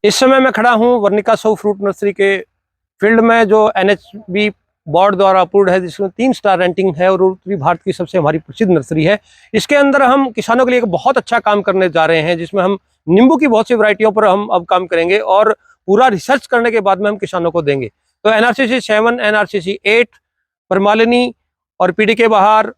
इस समय मैं खड़ा हूँ वर्निका सौ फ्रूट नर्सरी के फील्ड में, जो NHB बोर्ड द्वारा अप्रूव्ड है, जिसमें 3 स्टार रेटिंग है और उत्तरी भारत की सबसे हमारी प्रसिद्ध नर्सरी है। इसके अंदर हम किसानों के लिए एक बहुत अच्छा काम करने जा रहे हैं, जिसमें हम नींबू की बहुत सी वैरायटियों पर हम अब काम करेंगे और पूरा रिसर्च करने के बाद में हम किसानों को देंगे। तो NRCC 7, NRCC 8, परमालिनी और PDK बहार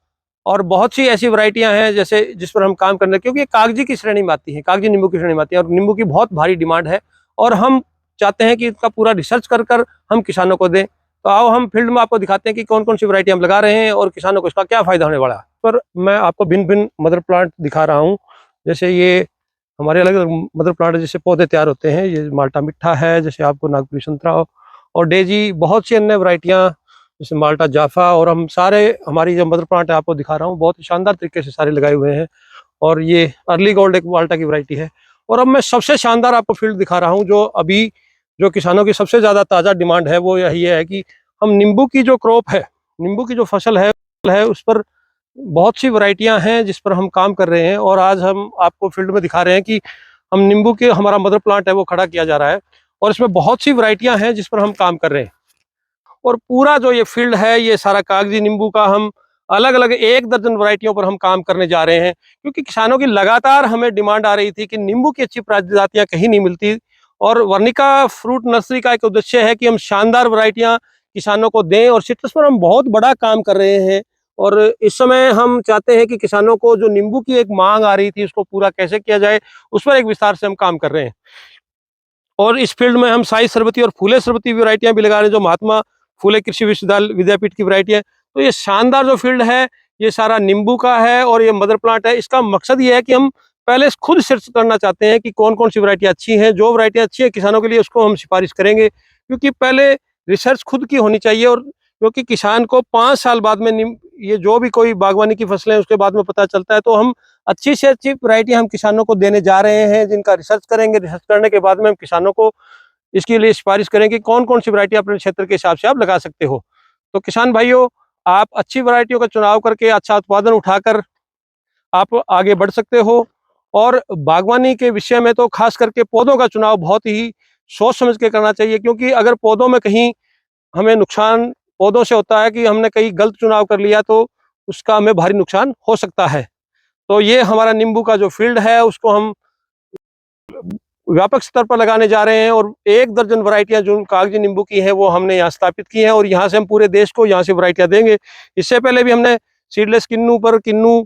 और बहुत सी ऐसी वैरायटियां हैं जैसे जिस पर हम काम करने, क्योंकि ये कागजी की श्रेणी में आती है, कागजी नींबू की श्रेणी में आती है और नींबू की बहुत भारी डिमांड है और हम चाहते हैं कि इसका पूरा रिसर्च कर हम किसानों को दें। तो आओ हम फील्ड में आपको दिखाते हैं कि कौन कौन सी वैरायटी हम लगा रहे हैं और किसानों को इसका क्या फायदा होने वाला है। पर मैं आपको भिन्न भिन्न मदर प्लांट दिखा रहा हूँ। जैसे ये हमारे अलग अलग मदर प्लांट जैसे पौधे तैयार होते हैं। ये माल्टा मिठा है, जैसे आपको नागपुरी संतरा और डेजी, बहुत सी अन्य वैरायटियाँ जैसे माल्टा जाफा, और हम सारे हमारी जो मदर प्लांट है आपको दिखा रहा हूँ, बहुत ही शानदार तरीके से सारे लगाए हुए हैं। और ये अर्ली गोल्ड एक माल्टा की वैरायटी है। और अब मैं सबसे शानदार आपको फील्ड दिखा रहा हूँ, जो अभी जो किसानों की सबसे ज़्यादा ताज़ा डिमांड है, वो यही है कि हम नींबू की जो क्रॉप है, नींबू की जो फसल है उस पर बहुत सी वैरायटियां हैं जिस पर हम काम कर रहे हैं। और आज हम आपको फील्ड में दिखा रहे हैं कि हम नींबू के हमारा मदर प्लांट है वो खड़ा किया जा रहा है और इसमें बहुत सी वैरायटियां हैं जिस पर हम काम कर रहे हैं। और पूरा जो ये फील्ड है ये सारा कागजी नींबू का, हम अलग अलग 1 दर्जन वैरायटियों पर हम काम करने जा रहे हैं, क्योंकि किसानों की लगातार हमें डिमांड आ रही थी कि नींबू की अच्छी प्रजातियां कहीं नहीं मिलती। और वर्निका फ्रूट नर्सरी का एक उद्देश्य है कि हम शानदार वैरायटियां किसानों को दें, और सिट्रस पर हम बहुत बड़ा काम कर रहे हैं। और इस समय हम चाहते हैं कि किसानों को जो नींबू की एक मांग आ रही थी उसको पूरा कैसे किया जाए, उस पर एक विस्तार से हम काम कर रहे हैं। और इस फील्ड में हम साई सरबती और फूले सरबती वैरायटियां भी लगा रहे हैं, जो महात्मा फूले कृषि विश्वविद्यालय विद्यापीठ की वैरायटी है। तो ये शानदार जो फील्ड है ये सारा नींबू का है और ये मदर प्लांट है। इसका मकसद ये है कि हम पहले खुद सर्च करना चाहते हैं कि कौन कौन सी वैरायटी अच्छी है। जो वैरायटी अच्छी है किसानों के लिए उसको हम सिफारिश करेंगे, क्योंकि पहले रिसर्च खुद की होनी चाहिए। और क्योंकि किसान को 5 साल बाद में ये जो भी कोई बागवानी की फसलें हैं उसके बाद में पता चलता है, तो हम अच्छी से अच्छी वैरायटी हम किसानों को देने जा रहे हैं, जिनका रिसर्च करेंगे। रिसर्च करने के बाद में हम किसानों को इसके लिए सिफारिश करेंगे कौन कौन सी वैरायटी अपने क्षेत्र के हिसाब से आप लगा सकते हो। तो किसान भाइयों, आप अच्छी वैरायटियों का चुनाव करके अच्छा उत्पादन उठाकर आप आगे बढ़ सकते हो। और बागवानी के विषय में तो खास करके पौधों का चुनाव बहुत ही सोच समझ के करना चाहिए, क्योंकि अगर पौधों में कहीं हमें नुकसान पौधों से होता है कि हमने कहीं गलत चुनाव कर लिया, तो उसका हमें भारी नुकसान हो सकता है। तो ये हमारा नींबू का जो फील्ड है उसको हम व्यापक स्तर पर लगाने जा रहे हैं, और 1 दर्जन वैरायटियां जो कागजी नींबू की हैं वो हमने यहाँ स्थापित की हैं, और यहाँ से हम पूरे देश को यहाँ से वैरायटियां देंगे। इससे पहले भी हमने सीडलेस किन्नू पर किन्नू,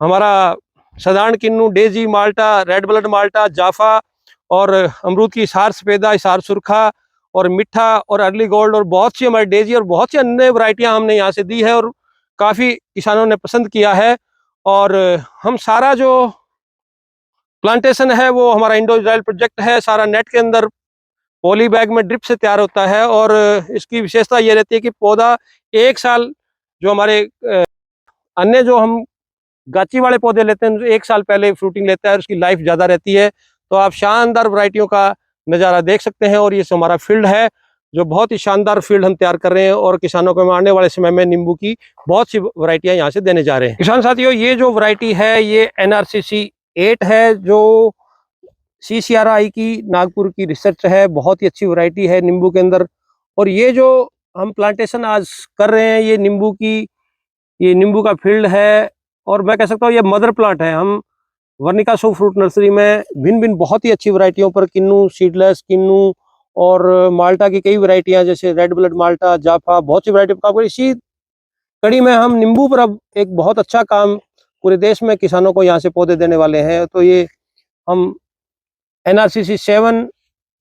हमारा साधारण किन्नू, डेजी, माल्टा, रेड ब्लड माल्टा, जाफा और अमरूद की हिसार सफेदा, हिसार सुरखा और मिठा और अर्ली गोल्ड और बहुत सी हमारी डेजी और बहुत सी अन्य वैरायटियां हमने यहाँ से दी है और काफ़ी किसानों ने पसंद किया है। और हम सारा जो प्लांटेशन है वो हमारा इंडो इजराइल प्रोजेक्ट है। सारा नेट के अंदर पॉली बैग में ड्रिप से तैयार होता है, और इसकी विशेषता ये रहती है कि पौधा 1 साल, जो हमारे अन्य जो हम गाची वाले पौधे लेते हैं 1 साल पहले फ्रूटिंग लेता है और उसकी लाइफ ज़्यादा रहती है। तो आप शानदार वैरायटियों का नज़ारा देख सकते हैं, और ये हमारा फील्ड है जो बहुत ही शानदार फील्ड हम तैयार कर रहे हैं, और किसानों को आने वाले समय में नींबू की बहुत सी वैरायटियाँ यहाँ से देने जा रहे हैं। किसान साथियों, ये जो वैरायटी है ये NRCC 8 है, जो CCRI की नागपुर की रिसर्च है। बहुत ही अच्छी वैरायटी है नींबू के अंदर। और ये जो हम प्लांटेशन आज कर रहे हैं ये नींबू की, ये नींबू का फील्ड है, और मैं कह सकता हूँ ये मदर प्लांट है। हम वर्निका सौ फ्रूट नर्सरी में भिन्न भिन्न बहुत ही अच्छी वैरायटियों पर, किन्नू, सीडलेस किन्नू और माल्टा की कई वैरायटियां जैसे रेड ब्लड माल्टा, जाफा, बहुत सी वैरायटी का। इसी कड़ी में हम नींबू पर अब एक बहुत अच्छा काम पूरे देश में किसानों को यहाँ से पौधे देने वाले हैं। तो ये हम NRCC 7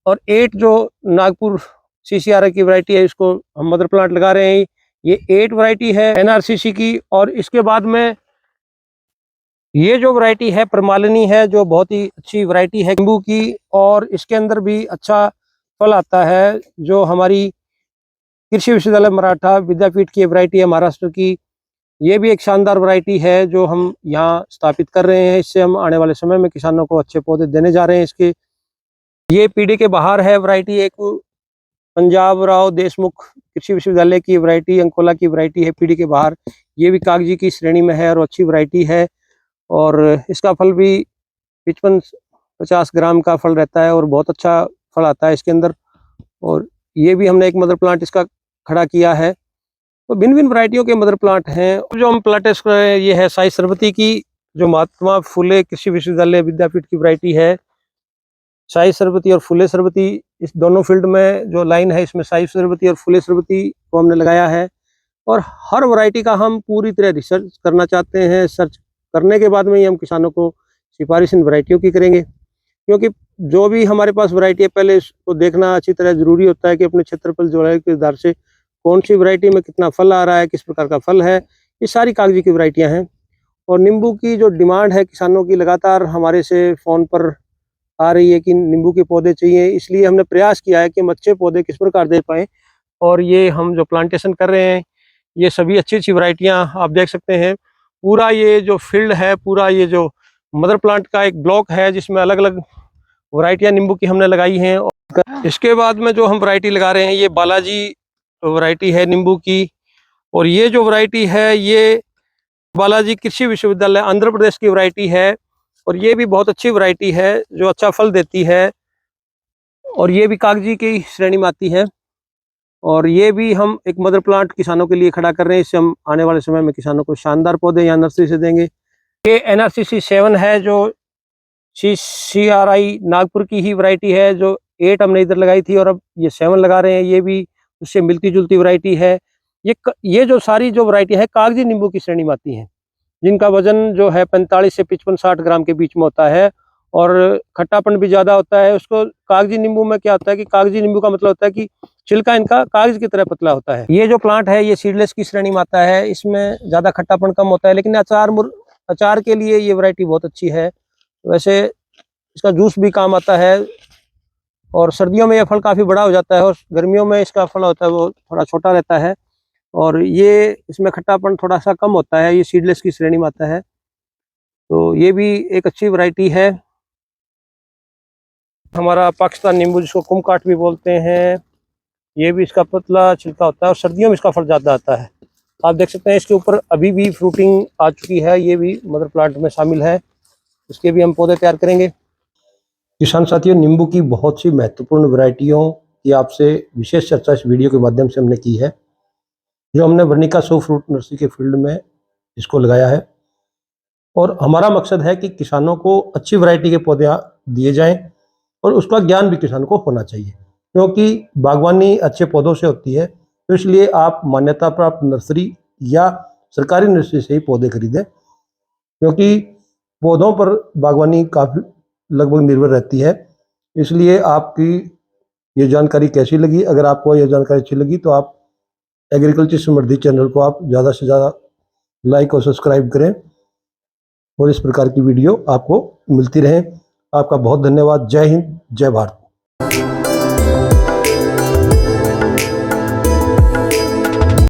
और 8 जो नागपुर CCRI की वैरायटी है इसको हम मदर प्लांट लगा रहे हैं। ये 8 वैरायटी है NRCC की। और इसके बाद में ये जो वैरायटी है परमालिनी है, जो बहुत ही अच्छी वैरायटी है नींबू की, और इसके अंदर भी अच्छा फल आता है। जो हमारी कृषि विश्वविद्यालय मराठा विद्यापीठ की वैरायटी है महाराष्ट्र की, ये भी एक शानदार वैरायटी है जो हम यहाँ स्थापित कर रहे हैं। इससे हम आने वाले समय में किसानों को अच्छे पौधे देने जा रहे हैं। इसके ये PDK बहार है वैरायटी, एक पंजाब राव देशमुख कृषि विश्वविद्यालय की वैरायटी, अंकोला की वैरायटी है PDK बहार। ये भी कागजी की श्रेणी में है और अच्छी वैरायटी है, और इसका फल भी 55-50 ग्राम का फल रहता है और बहुत अच्छा फल आता है इसके अंदर। और ये भी हमने एक मदर प्लांट इसका खड़ा किया है। तो भिन्न भिन्न वैरायटियों के मदर प्लांट हैं। जो हम प्लांटेस कर रहे हैं ये है साई सरबती की, जो महात्मा फुले कृषि विश्वविद्यालय विद्यापीठ की वैरायटी है। साई सरबती और फुले सरबती, इस दोनों फील्ड में जो लाइन है इसमें साई सरबती और फुले सरबती को हमने लगाया है। और हर वैरायटी का हम पूरी तरह रिसर्च करना चाहते हैं। सर्च करने के बाद में ही हम किसानों को सिफारिश इन वैरायटियों की करेंगे, क्योंकि जो भी हमारे पास वैरायटी है पहले इसको देखना अच्छी तरह जरूरी होता है कि अपने क्षेत्रफल जलवायु के आधार से कौन सी वैरायटी में कितना फल आ रहा है, किस प्रकार का फल है। ये सारी कागजी की वैरायटियां हैं। और नींबू की जो डिमांड है किसानों की लगातार हमारे से फ़ोन पर आ रही है कि नींबू के पौधे चाहिए, इसलिए हमने प्रयास किया है कि हम अच्छे पौधे किस प्रकार दे पाएँ। और ये हम जो प्लांटेशन कर रहे हैं ये सभी अच्छी अच्छी वैरायटियां आप देख सकते हैं। पूरा ये जो फील्ड है, पूरा ये जो मदर प्लांट का एक ब्लॉक है जिसमें अलग अलग वैरायटियां नींबू की हमने लगाई हैं। और इसके बाद में जो हम वैरायटी लगा रहे हैं ये बालाजी वैरायटी है नींबू की। और ये जो वैरायटी है ये बालाजी कृषि विश्वविद्यालय आंध्र प्रदेश की वैरायटी है। और ये भी बहुत अच्छी वैरायटी है जो अच्छा फल देती है। और ये भी कागजी की श्रेणी में आती है। और ये भी हम एक मदर प्लांट किसानों के लिए खड़ा कर रहे हैं। इससे हम आने वाले समय में किसानों को शानदार पौधे यहाँ नर्सरी से देंगे। ये NRCC 7 है जो CRI नागपुर की ही वैरायटी है। जो 8 हमने इधर लगाई थी और अब ये 7 लगा रहे हैं। ये भी उससे मिलती जुलती वैरायटी है। ये जो सारी जो वैरायटी है कागजी नींबू की श्रेणी में आती हैं, जिनका वजन जो है 45 से 55-60 ग्राम के बीच में होता है। और खट्टापन भी ज़्यादा होता है। उसको कागजी नींबू में क्या होता है कि कागजी नींबू का मतलब होता है कि छिलका इनका कागज की तरह पतला होता है। ये जो प्लांट है ये सीडलेस की श्रेणी में आता है। इसमें ज़्यादा खट्टापन कम होता है, लेकिन अचार के लिए ये वैरायटी बहुत अच्छी है। वैसे इसका जूस भी काम आता है। और सर्दियों में यह फल काफ़ी बड़ा हो जाता है और गर्मियों में इसका फल होता है वो थोड़ा छोटा रहता है। और ये इसमें खट्टापन थोड़ा सा कम होता है। ये सीडलेस की श्रेणी में आता है। तो ये भी एक अच्छी वैरायटी है। हमारा पाकिस्तान नींबू जिसको कुमकाट भी बोलते हैं, ये भी इसका पतला छिलका होता है और सर्दियों में इसका फल ज़्यादा आता है। आप देख सकते हैं इसके ऊपर अभी भी फ्रूटिंग आ चुकी है। ये भी मदर प्लांट में शामिल है। इसके भी हम पौधे तैयार करेंगे। किसान साथियों, नींबू की बहुत सी महत्वपूर्ण वैरायटियों की आपसे विशेष चर्चा इस वीडियो के माध्यम से हमने की है। जो हमने वर्निका शो फ्रूट नर्सरी के फील्ड में इसको लगाया है। और हमारा मकसद है कि किसानों को अच्छी वैरायटी के पौधे दिए जाएं और उसका ज्ञान भी किसान को होना चाहिए, क्योंकि बागवानी अच्छे पौधों से होती है। तो इसलिए आप मान्यता प्राप्त नर्सरी या सरकारी नर्सरी से ही पौधे खरीदें, क्योंकि पौधों पर बागवानी काफ़ी लगभग निर्भर रहती है। इसलिए आपकी ये जानकारी कैसी लगी? अगर आपको ये जानकारी अच्छी लगी तो आप एग्रीकल्चर समृद्धि चैनल को आप ज़्यादा से ज़्यादा लाइक और सब्सक्राइब करें और इस प्रकार की वीडियो आपको मिलती रहे। आपका बहुत धन्यवाद। जय हिंद, जय भारत।